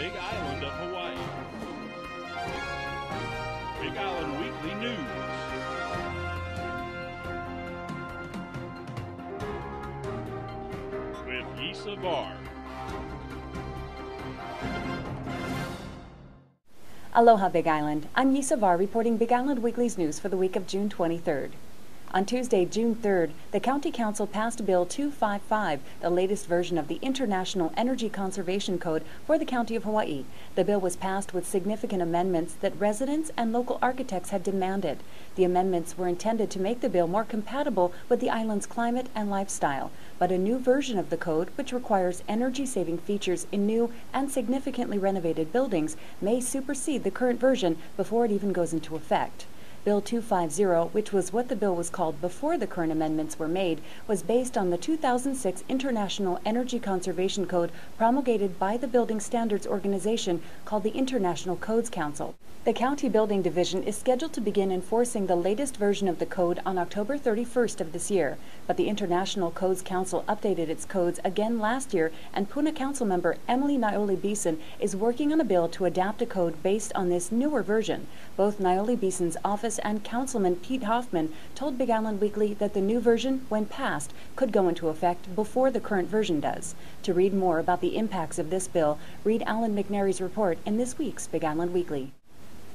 Big Island of Hawaii. Big Island Weekly News. With Yisa Var. Aloha Big Island. I'm Yisa Var reporting Big Island Weekly's news for the week of June 23rd. On Tuesday, June 3rd, the County Council passed Bill 255, the latest version of the International Energy Conservation Code for the County of Hawaii. The bill was passed with significant amendments that residents and local architects had demanded. The amendments were intended to make the bill more compatible with the island's climate and lifestyle, but a new version of the code, which requires energy-saving features in new and significantly renovated buildings, may supersede the current version before it even goes into effect. Bill 250, which was what the bill was called before the current amendments were made, was based on the 2006 International Energy Conservation Code promulgated by the Building Standards Organization called the International Codes Council. The County Building Division is scheduled to begin enforcing the latest version of the code on October 31st of this year, but the International Codes Council updated its codes again last year, and Puna Council member Emily Naiole Beeson is working on a bill to adapt a code based on this newer version. Both Naiole Beeson's office and Councilman Pete Hoffman told Big Island Weekly that the new version, when passed, could go into effect before the current version does. To read more about the impacts of this bill, read Alan McNary's report in this week's Big Island Weekly.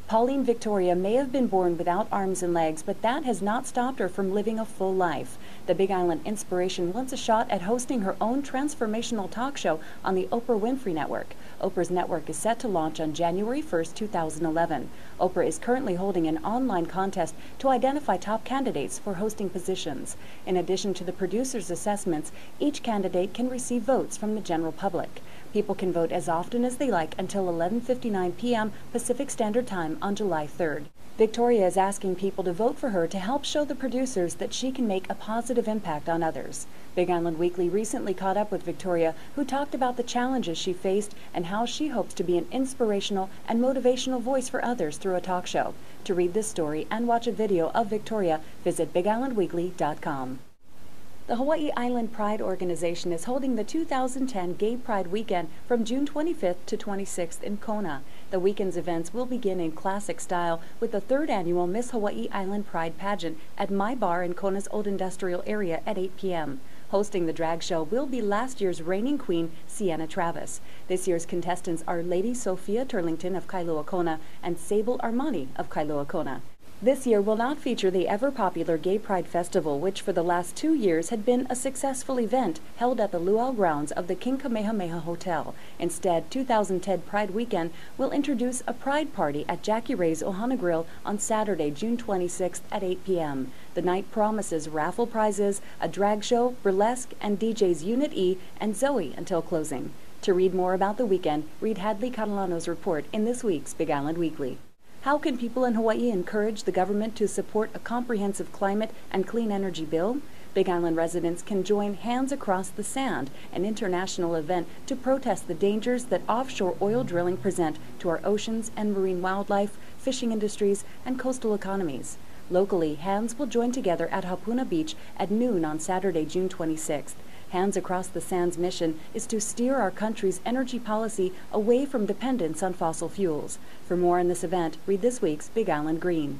Pauline Victoria may have been born without arms and legs, but that has not stopped her from living a full life. The Big Island Inspiration wants a shot at hosting her own transformational talk show on the Oprah Winfrey Network. Oprah's network is set to launch on January 1st, 2011. Oprah is currently holding an online contest to identify top candidates for hosting positions. In addition to the producers' assessments, each candidate can receive votes from the general public. People can vote as often as they like until 11:59 p.m. Pacific Standard Time on July 3rd. Victoria is asking people to vote for her to help show the producers that she can make a positive impact on others. Big Island Weekly recently caught up with Victoria, who talked about the challenges she faced and how she hopes to be an inspirational and motivational voice for others through a talk show. To read this story and watch a video of Victoria, visit BigIslandWeekly.com. The Hawaii Island Pride Organization is holding the 2010 Gay Pride Weekend from June 25th to 26th in Kona. The weekend's events will begin in classic style with the 3rd annual Miss Hawaii Island Pride pageant at My Bar in Kona's Old Industrial Area at 8 p.m. Hosting the drag show will be last year's reigning queen, Sienna Travis. This year's contestants are Lady Sophia Turlington of Kailua Kona and Sable Armani of Kailua Kona. This year will not feature the ever-popular Gay Pride Festival, which for the last 2 years had been a successful event held at the luau grounds of the King Kamehameha Hotel. Instead, 2010 Pride Weekend will introduce a Pride Party at Jackie Ray's Ohana Grill on Saturday, June 26th at 8 p.m. The night promises raffle prizes, a drag show, burlesque, and DJs Unit E and Zoe until closing. To read more about the weekend, read Hadley Catalano's report in this week's Big Island Weekly. How can people in Hawaii encourage the government to support a comprehensive climate and clean energy bill? Big Island residents can join Hands Across the Sand, an international event to protest the dangers that offshore oil drilling present to our oceans and marine wildlife, fishing industries, and coastal economies. Locally, Hands will join together at Hapuna Beach at noon on Saturday, June 26th. Hands Across the Sand's mission is to steer our country's energy policy away from dependence on fossil fuels. For more on this event, read this week's Big Island Green.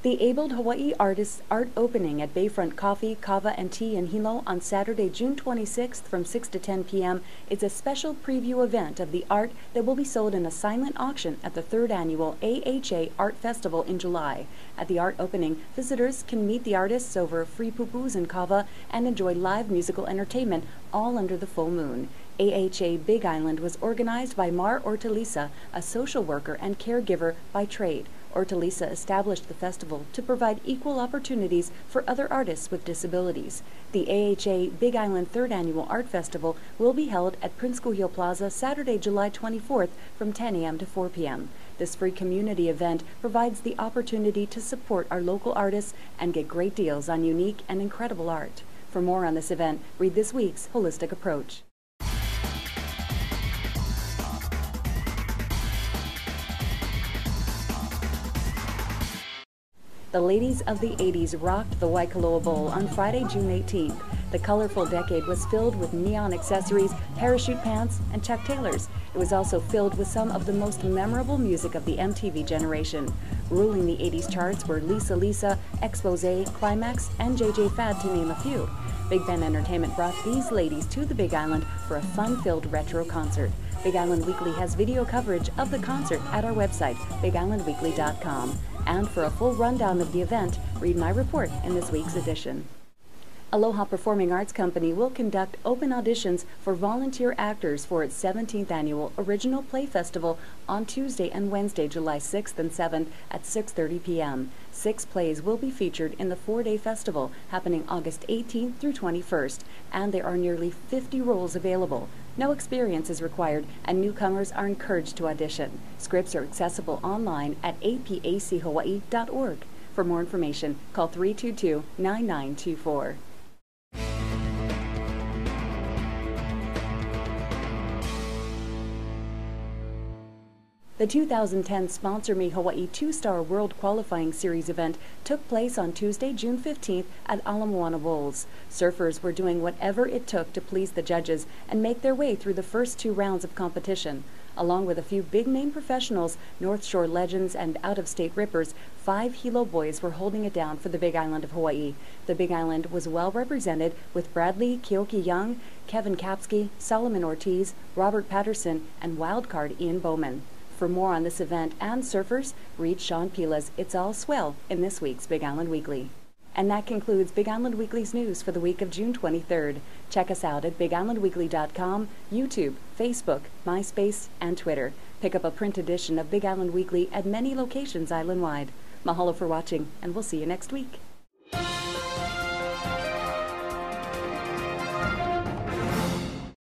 The Abled Hawaii Artists Art Opening at Bayfront Coffee, Kava, and Tea in Hilo on Saturday, June 26th from 6 to 10 p.m. is a special preview event of the art that will be sold in a silent auction at the 3rd annual AHA Art Festival in July. At the art opening, visitors can meet the artists over free pupus in Kava and enjoy live musical entertainment, all under the full moon. AHA Big Island was organized by Mar Ortalisa, a social worker and caregiver by trade. Ortalisa established the festival to provide equal opportunities for other artists with disabilities. The AHA Big Island 3rd Annual Art Festival will be held at Prince Kuhio Plaza Saturday, July 24th from 10 a.m. to 4 p.m. This free community event provides the opportunity to support our local artists and get great deals on unique and incredible art. For more on this event, read this week's Holistic Approach. The ladies of the 80s rocked the Waikoloa Bowl on Friday, June 18th. The colorful decade was filled with neon accessories, parachute pants, and Chuck Taylors. It was also filled with some of the most memorable music of the MTV generation. Ruling the 80s charts were Lisa Lisa, Exposé, Climax, and JJ Fad, to name a few. Big Ben Entertainment brought these ladies to the Big Island for a fun-filled retro concert. Big Island Weekly has video coverage of the concert at our website, BigIslandWeekly.com. And for a full rundown of the event, read my report in this week's edition. Aloha Performing Arts Company will conduct open auditions for volunteer actors for its 17th annual Original Play Festival on Tuesday and Wednesday, July 6th and 7th at 6:30 p.m. 6 plays will be featured in the 4-day festival happening August 18th through 21st, and there are nearly 50 roles available. No experience is required, and newcomers are encouraged to audition. Scripts are accessible online at apachhawaii.org. For more information, call 322-9924. The 2010 Sponsor Me Hawaii 2-Star World Qualifying Series event took place on Tuesday, June 15th at Ala Moana Bowls. Surfers were doing whatever it took to please the judges and make their way through the first 2 rounds of competition. Along with a few big-name professionals, North Shore legends, and out-of-state rippers, 5 Hilo boys were holding it down for the Big Island of Hawaii. The Big Island was well represented with Bradley Keoki Young, Kevin Kapsky, Solomon Ortiz, Robert Patterson, and wildcard Ian Bowman. For more on this event and surfers, read Sean Pila's It's All Swell in this week's Big Island Weekly. And that concludes Big Island Weekly's news for the week of June 23rd. Check us out at BigIslandWeekly.com, YouTube, Facebook, MySpace, and Twitter. Pick up a print edition of Big Island Weekly at many locations island-wide. Mahalo for watching, and we'll see you next week.